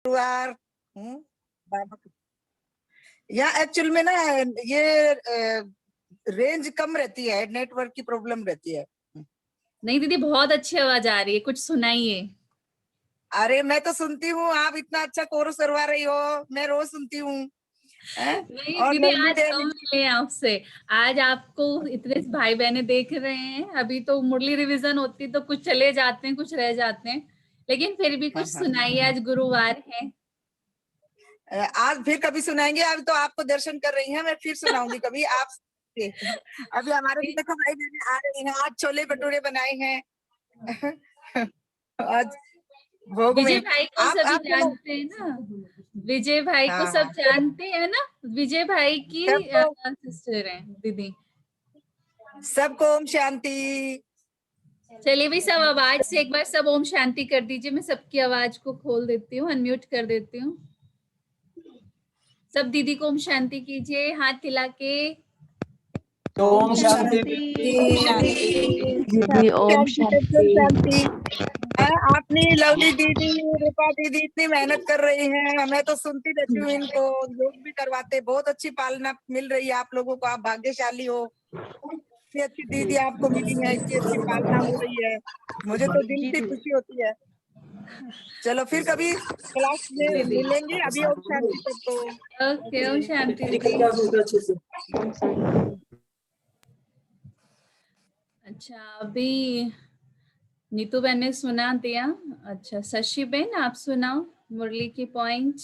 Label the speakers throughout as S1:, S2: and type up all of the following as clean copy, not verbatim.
S1: गुरुवार। बाबा यहाँ एक्चुअल में ना ये रेंज कम रहती है, नेटवर्क की प्रॉब्लम रहती है।
S2: नहीं दीदी, बहुत अच्छी आवाज आ रही है, कुछ सुनाइए।
S1: अरे मैं तो सुनती हूँ, आप इतना अच्छा कोरस करवा रही हो, मैं रोज सुनती हूँ।
S2: नहीं
S1: और
S2: दीदी,
S1: नरमी
S2: आज
S1: देवी
S2: कम मिले आपसे। आज आपको इतने भाई बहने देख रहे हैं। अभी तो मुरली रिवीजन होती तो कुछ चले जाते हैं, कुछ रह जाते हैं, लेकिन फिर भी कुछ सुनाइए, आज गुरुवार है।
S1: आज फिर कभी सुनाएंगे। अब तो आपको दर्शन कर रही हैं, मैं फिर सुनाऊंगी कभी आप। अभी हमारे भी देखो भाई बहने आ रहे हैं, आज छोले भटूरे बनाए हैं। आज भोग
S2: विजय
S1: में
S2: भाई को सभी
S1: आप
S2: जानते हैं ना, विजय भाई को
S1: हाँ
S2: सब
S1: हाँ
S2: जानते हैं ना, विजय भाई की
S1: सबको
S2: सिस्टर है दीदी।
S1: सबको ओम शांति।
S2: चलिए भाई, सब आवाज से एक बार सब ओम शांति कर दीजिए। मैं सबकी आवाज को खोल देती हूँ, अनम्यूट कर देती हूँ। सब दीदी को ओम शांति कीजिए, हाथ हिला के।
S3: ओम शांति
S4: दीदी, ओम शांति।
S1: आपने लवली दीदी, रूपा दीदी इतनी मेहनत कर रही हैं, मैं तो सुनती रहती हूँ इनको, योग भी करवाते। बहुत अच्छी पालना मिल रही है आप लोगों को, आप भाग्यशाली हो। इतनी अच्छी दीदी आपको मिली है, इतनी अच्छी पालना हो रही है, मुझे तो दिल से खुशी होती है। चलो फिर कभी क्लास में मिलेंगे, अभी ओम शांति सबको।
S2: ओके, ओम शांति दीदी। अच्छा, अभी नीतू बहन ने सुना दिया। अच्छा, शशि बहन आप सुनाओ मुरली की पॉइंट।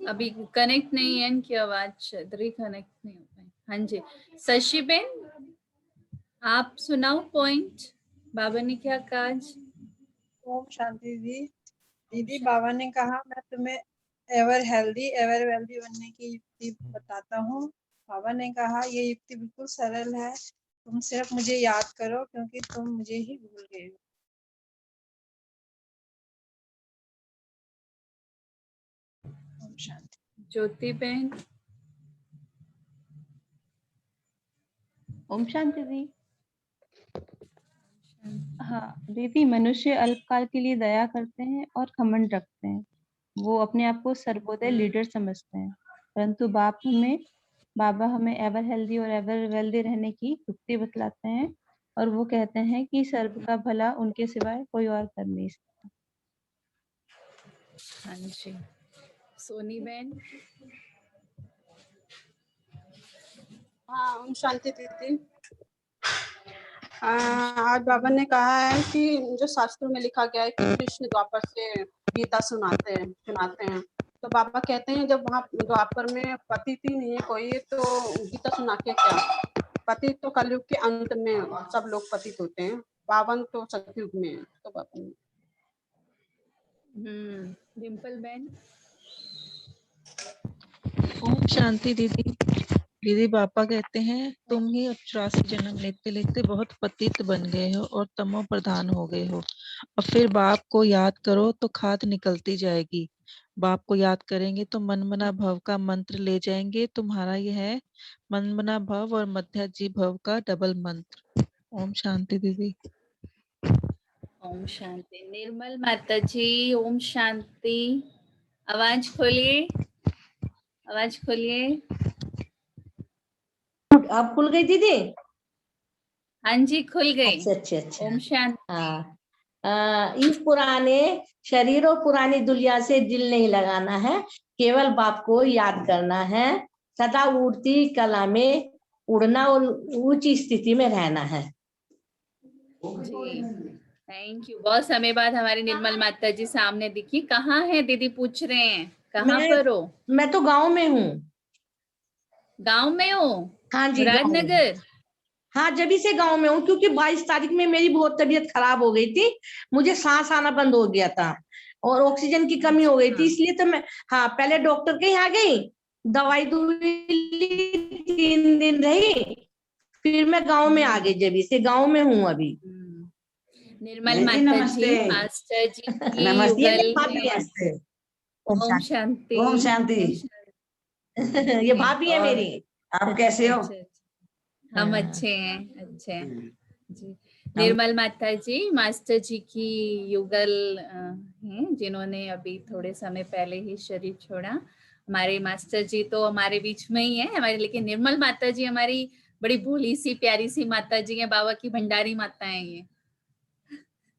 S2: अभी कनेक्ट नहीं है इनकी आवाज, रिकनेक्ट नहीं हो पाई। हाँ जी, शशि बहन आप सुनाओ पॉइंट, बाबा ने क्या कहा आज।
S4: ओम शांति दीदी, बाबा ने कहा मैं तुम्हें एवर हेल्दी एवर वेल्दी बनने की युक्ति बताता हूँ। बाबा ने कहा ये युक्ति बिल्कुल सरल है, तुम सिर्फ मुझे याद करो क्योंकि तुम मुझे ही भूल गए हो। ओम शांति।
S2: ज्योति बहन।
S5: ओम शांति दी। हाँ दीदी, मनुष्य अल्पकाल के लिए दया करते हैं और घमंड रखते हैं। वो अपने आप को सर्वोदय लीडर समझते हैं, परंतु बाबा हमें एवर हेल्दी और एवर वेल्दी रहने की युक्ति बतलाते हैं, और वो कहते हैं कि सर्व का भला उनके सिवाय कोई और कर नहीं सकता।
S2: हाँ जी, सोनी बहन।
S6: हाँ, ओम शांति दीदी। आज बाबा ने कहा है कि जो शास्त्रों में लिखा गया है कि कृष्ण द्वापर से गीता सुनाते हैं, तो बाबा कहते हैं जब वहाँ द्वापर में पतिति नहीं है कोई, तो गीता सुना के क्या। पतित तो कलयुग के अंत में सब लोग पतित होते हैं, पावन तो सतयुग में है। तो बाबा
S2: डिम्पल बहन।
S7: ओम शांति दीदी। दीदी, पापा कहते हैं तुम ही अब 84 जन्म लेते लेते बहुत पतित बन गए हो और तमो प्रधान हो गए हो। और फिर बाप को याद करो तो खाद निकलती जाएगी। बाप को याद करेंगे तो मन मना भव का मंत्र ले जाएंगे। तुम्हारा यह है मन मना भव और मध्याजी भव का डबल मंत्र। ओम शांति दीदी।
S2: ओम शांति। निर्मल माता जी, ओम शांति। आवाज खोलिए, आवाज खोलिए।
S8: आप खुल गई दीदी?
S2: हाँ जी, खुल गई।
S8: अच्छा।
S2: ओम शांति।
S8: हाँ, इस पुराने शरीर और पुरानी दुनिया से दिल नहीं लगाना है, केवल बाप को याद करना है। सदा उड़ती कला में उड़ना और ऊंची स्थिति में रहना है।
S2: जी, थैंक यू। बहुत समय बाद हमारी निर्मल माता जी सामने दिखी। कहाँ है दीदी, पूछ रहे हैं कहाँ पर हो?
S8: मैं तो गांव में हूँ।
S2: गांव में हो?
S8: हाँ जी,
S2: मुरादनगर।
S8: हाँ, जब से गांव में हूँ, क्योंकि 22 तारीख में मेरी बहुत तबीयत खराब हो गई थी, मुझे सांस आना बंद हो गया था और ऑक्सीजन की कमी हो गई थी, इसलिए तो मैं पहले डॉक्टर के यहाँ गई, दवाई 3 दिन रही, फिर मैं गांव में आ गई। जब से गांव में हूँ अभी।
S2: निर्मल माता जी, मास्टर जी की
S8: नमस्ते।
S2: ओम शांति।
S8: ओम शांति। ये भाभी है मेरी। आप कैसे हो?
S2: हम अच्छे हैं, अच्छे हैं जी। निर्मल माता जी मास्टर जी की युगल हैं, जिन्होंने अभी थोड़े समय पहले ही शरीर छोड़ा। हमारे मास्टर जी तो हमारे बीच में ही है हमारे, लेकिन निर्मल माता जी हमारी बड़ी भोली सी प्यारी सी माता जी है, बाबा की भंडारी माता है ये।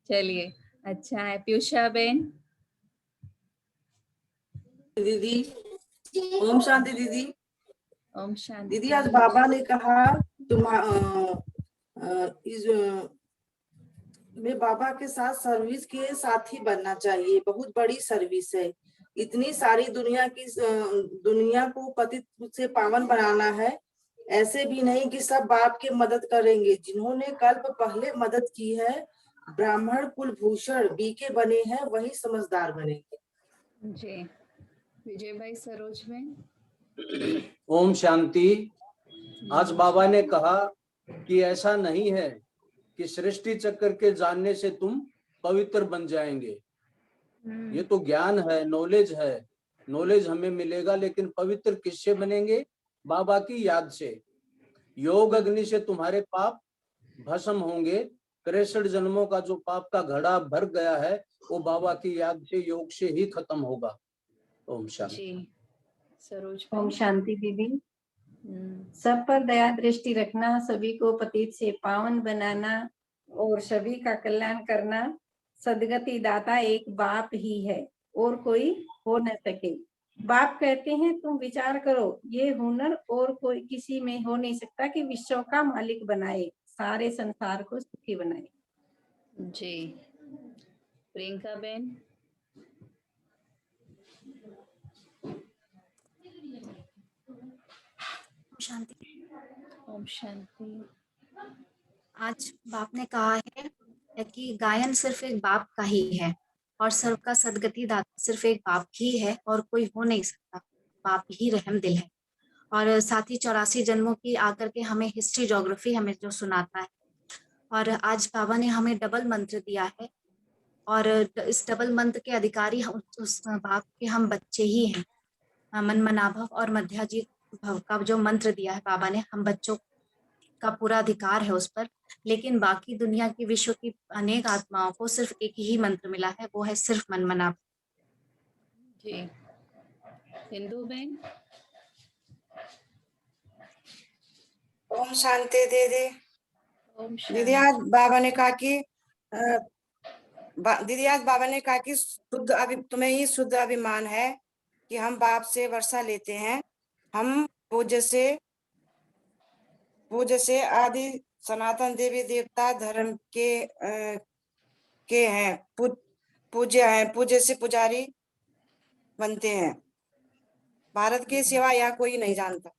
S2: चलिए अच्छा है। पीयूषा बहन।
S9: दीदी ओम शांति दीदी।
S2: ओम शांति।
S9: दीदी आज बाबा ने कहा मैं बाबा के साथ सर्विस के साथी बनना चाहिए, बहुत बड़ी सर्विस है। इतनी सारी दुनिया को पतित से पावन बनाना है। ऐसे भी नहीं कि सब बाप की मदद करेंगे, जिन्होंने कल्प पहले मदद की है ब्राह्मण कुलभूषण बीके बने हैं वही समझदार बनेंगे।
S2: जी विजय भाई सरोज में।
S3: ओम शांति। आज बाबा ने कहा कि ऐसा नहीं है कि सृष्टि चक्र के जानने से तुम पवित्र बन जाएंगे। ये तो ज्ञान है, नॉलेज है, नॉलेज हमें मिलेगा, लेकिन पवित्र किससे बनेंगे? बाबा की याद से। योग अग्नि से तुम्हारे पाप भस्म होंगे। 63 जन्मों का जो पाप का घड़ा भर गया है वो बाबा की याद से, योग से ही खत्म होगा। ओम शांति।
S2: सरोज।
S10: ओम शांति दीदी। सब पर दया दृष्टि रखना, सभी को पतित से पावन बनाना और सभी का कल्याण करना। सदगति दाता एक बाप ही है और कोई हो न सके। बाप कहते हैं तुम विचार करो, ये हुनर और कोई किसी में हो नहीं सकता कि विश्व का मालिक बनाए, सारे संसार को सुखी बनाए।
S2: जी प्रियंका बहन।
S11: शांति।
S2: ओम शांति।
S11: आज बाप ने कहा है कि गायन सिर्फ एक बाप का ही है और सबका सदगति दाता सिर्फ एक बाप ही है और कोई हो नहीं सकता। बाप ही रहम दिल है। और साथ ही 84 जन्मों की आकर के हमें हिस्ट्री ज्योग्राफी हमें जो सुनाता है। और आज बाबा ने हमें डबल मंत्र दिया है और इस डबल मंत्र के अधिकारी उस बाप के हम बच्चे ही हैं। मन मनाभव और मध्याजीत भव का जो मंत्र दिया है बाबा ने, हम बच्चों का पूरा अधिकार है उस पर। लेकिन बाकी दुनिया की विश्व की अनेक आत्माओं को सिर्फ एक ही मंत्र मिला है, वो है सिर्फ मन मनाभव।
S2: जी हिंदू बहन।
S1: ओम शांति दीदी।
S2: ओम
S1: दीदी आज बाबा ने कहा कि शुद्ध तुम्हें ही शुद्ध अभिमान है कि हम बाप से वर्षा लेते हैं। हम पूज्य से आदि सनातन देवी देवता धर्म के हैं, पूज्य हैं, पूज्य से पुजारी बनते हैं। भारत के सिवा यह कोई नहीं जानता।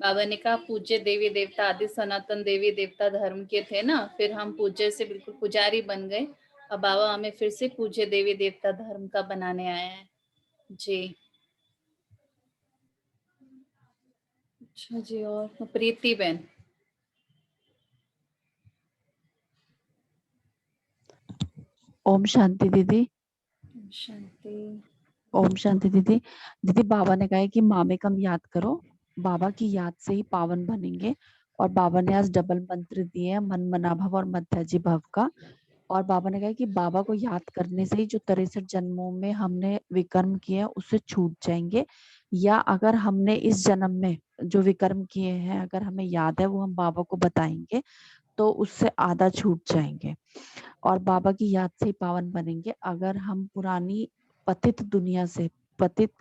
S2: बाबा ने कहा पूज्य देवी देवता आदि सनातन देवी देवता धर्म के थे ना, फिर हम पूज्य से बिल्कुल पुजारी बन गए। अब बाबा हमें फिर से पूज्य देवी देवता धर्म का बनाने आए हैं। जी अच्छा जी। और प्रीति बहन।
S12: ओम शांति दीदी।
S2: शांति।
S12: ओम शांति दीदी। दीदी बाबा ने कहा है कि माँ में कम याद करो, बाबा की याद से ही पावन बनेंगे। और बाबा ने आज डबल मंत्र दिए हैं, मन मनाभव और मध्याजी भव का। और बाबा ने कहा कि बाबा को याद करने से ही जो 63 जन्मों में हमने विकर्म किए हैं उससे छूट जाएंगे, या अगर हमने इस जन्म में जो विकर्म किए हैं अगर हमें याद है वो हम बाबा को बताएंगे तो उससे आधा छूट जाएंगे और बाबा की याद से ही पावन बनेंगे। अगर हम पुरानी पतित दुनिया से, पतित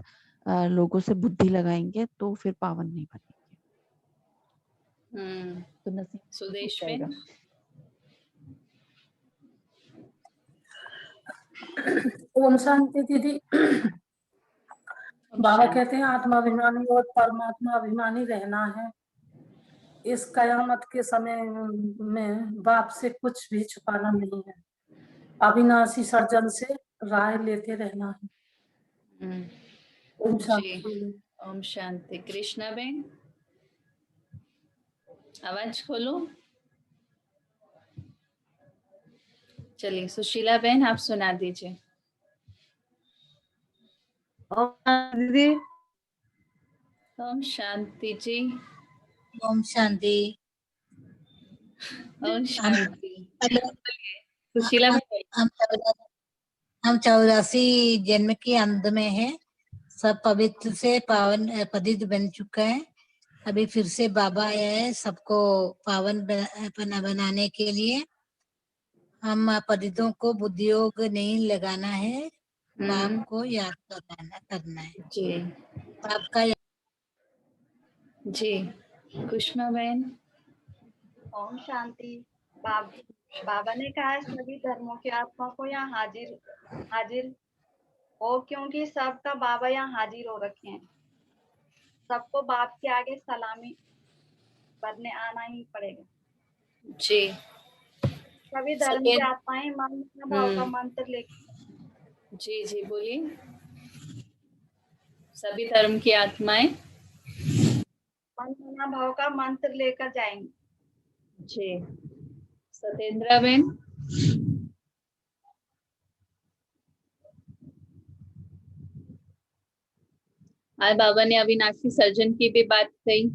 S12: लोगों से बुद्धि लगाएंगे तो फिर पावन नहीं बनेंगे। तो नसीब
S2: सुदेश
S12: जाएगा।
S13: ओम शांति दीदी। बाबा कहते हैं आत्माभिमानी और परमात्मा अभिमानी रहना है। इस कयामत के समय में बाप से कुछ भी छुपाना नहीं है। अविनाशी सर्जन से राय लेते रहना है। ओम शांति।
S2: ओम शांति। कृष्णा बहन आवाज खोलो। चलिए सुशीला बहन आप सुना दीजिए।
S14: दीदी।
S2: ओम शांति जी।
S14: ओम शांति।
S2: ओम शांति।
S14: हेलो।
S2: सुशीला भाई।
S14: हम 84 जन्म के अंत में है, सब पवित्र से पावन पतित बन चुका है। अभी फिर से बाबा आया है सबको पावन बनाने के लिए। हम पतितों को बुद्धि योग नहीं लगाना है, बाप को याद करना है
S2: जी।
S14: आपका
S2: जी कुष्मा बहन।
S15: ओम शांति। बाबा ने कहा है सभी धर्मों के आत्मा को यहाँ हाजिर हो, क्योंकि सबका बाबा यहाँ हाजिर हो रखे हैं। सबको बाप के आगे सलामी करने आना ही पड़ेगा।
S2: जी।
S15: सभी धर्म की आत्माएं मन भाव का मंत्र लेकर।
S2: जी जी बोलिए। सभी धर्म की आत्माएं
S15: मन भाव का मंत्र लेकर जाएंगे।
S2: जी। सतेंद्रा बहन। आज बाबा ने अविनाशी सर्जन की भी बात कही।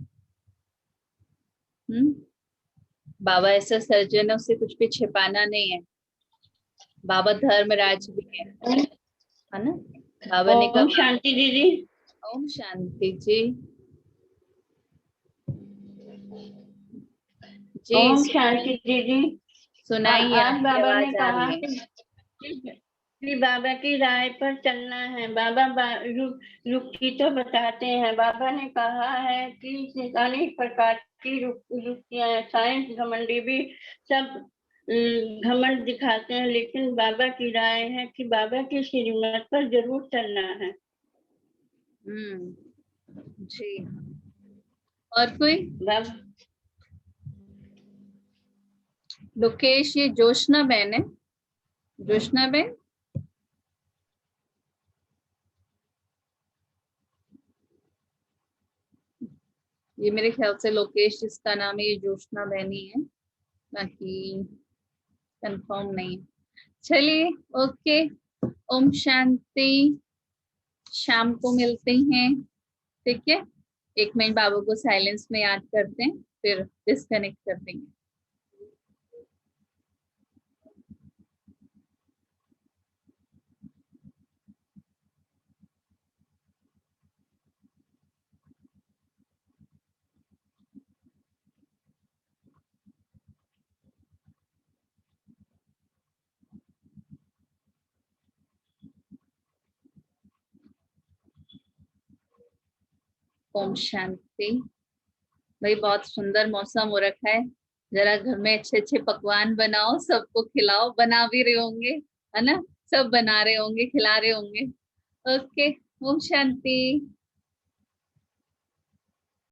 S2: बाबा ऐसा सर्जन है, उससे कुछ भी छिपाना नहीं है। बाबा धर्मराज भी है ना। बाबा ने कहा।
S16: ओम शांति दीदी।
S2: ओम शांति जी। जी
S16: ओम शांति दीदी।
S2: सुनाइए।
S16: आज बाबा ने
S2: आवाज आ
S16: कहा
S2: रही है
S16: कि बाबा की राय पर चलना है। बाबा रुख की तो बताते हैं। बाबा ने कहा है कि अनेक प्रकार की रुखियां, साइंस घमंडी भी सब घमंड दिखाते हैं, लेकिन बाबा की राय है कि बाबा की श्रीमत पर जरूर चलना है।
S2: जी। और कोई? लोकेश, ये जोशना बहन है। जोशना बहन। ये मेरे ख्याल से लोकेश जिसका नाम है ये जोशना बहन ही है, बाकी कंफर्म नहीं। चलिए ओके। ओम शांति। शाम को मिलते हैं, ठीक है। 1 मिनट बाबा को साइलेंस में याद करते हैं, फिर डिस्कनेक्ट कर देंगे। ओम शांति। भाई बहुत सुंदर मौसम हो रखा है, जरा घर में अच्छे अच्छे पकवान बनाओ, सबको खिलाओ। बना भी रहे होंगे है ना, सब बना रहे होंगे, खिला रहे होंगे। ओके। ओम शांति।